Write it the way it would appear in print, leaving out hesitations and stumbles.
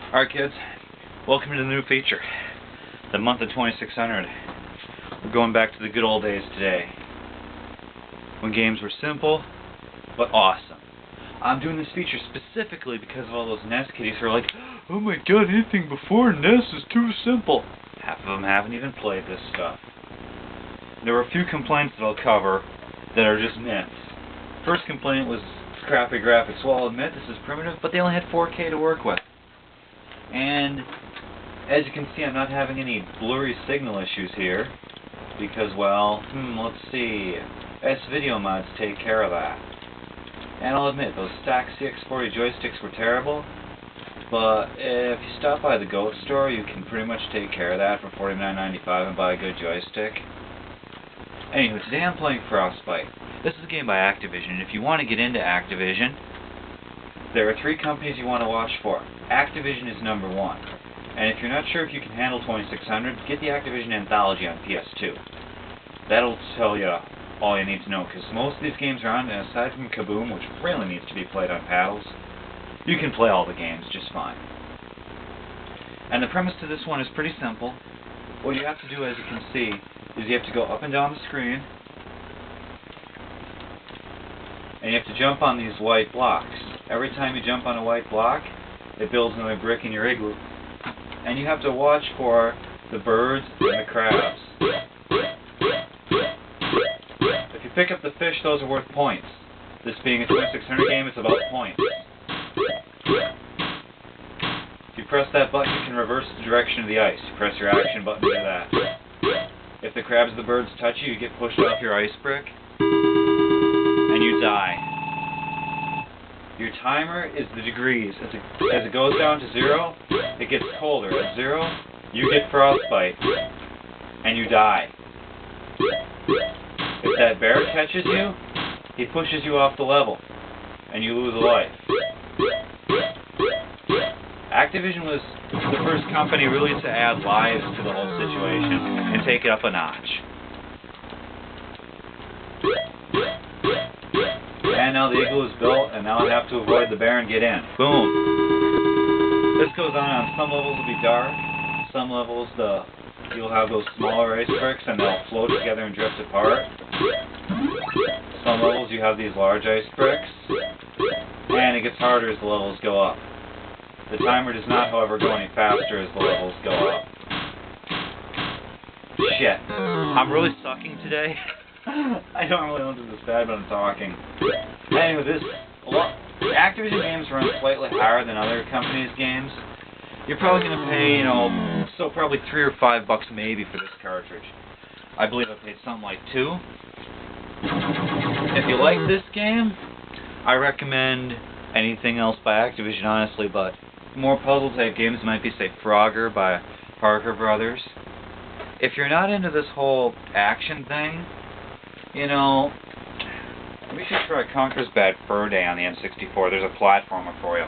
Alright kids, welcome to the new feature, the month of 2600. We're going back to the good old days today, when games were simple, but awesome. I'm doing this feature specifically because of all those NES kiddies who are like, oh my god, anything before NES is too simple. Half of them haven't even played this stuff. There were a few complaints that I'll cover that are just myths. First complaint was crappy graphics. Well, I'll admit this is primitive, but they only had 4K to work with. And as you can see, I'm not having any blurry signal issues here because, well, let's see, S-Video mods take care of that. And I'll admit, those stack CX40 joysticks were terrible, but if you stop by the GOAT store, you can pretty much take care of that for $49.95 and buy a good joystick. Anyway, today I'm playing Frostbite. This is a game by Activision, and if you want to get into Activision, there are 3 companies you want to watch for. Activision is number 1. And if you're not sure if you can handle 2600, get the Activision Anthology on PS2. That'll tell you all you need to know, because most of these games are on, and aside from Kaboom, which really needs to be played on paddles, you can play all the games just fine. And the premise to this one is pretty simple. What you have to do, as you can see, is you have to go up and down the screen, and you have to jump on these white blocks. Every time you jump on a white block, it builds another brick in your igloo. And you have to watch for the birds and the crabs. If you pick up the fish, those are worth points. This being a 2600 game, it's about points. If you press that button, you can reverse the direction of the ice. You press your action button to do that. If the crabs or the birds touch you, you get pushed off your ice brick, and you die. Your timer is the degrees. As it goes down to 0, it gets colder. At 0, you get frostbite, and you die. If that bear catches you, he pushes you off the level, and you lose a life. Activision was the first company really to add lives to the whole situation and take it up a notch. And now the igloo is built, and now I have to avoid the bear and get in. Boom. This goes on some levels will be dark, some levels you'll have those smaller ice bricks and they'll float together and drift apart. Some levels you have these large ice bricks, and it gets harder as the levels go up. The timer does not, however, go any faster as the levels go up. Shit. I'm really sucking today. I don't really want to do this bad, but I'm talking. Anyway, Activision games run slightly higher than other companies' games. You're probably going to pay, probably $3 or $5 maybe for this cartridge. I believe I paid something like $2. If you like this game, I recommend anything else by Activision, honestly, but more puzzle-type games might be, say, Frogger by Parker Brothers. If you're not into this whole action thing, we should try Conker's Bad Fur Day on the N64. There's a platformer for you.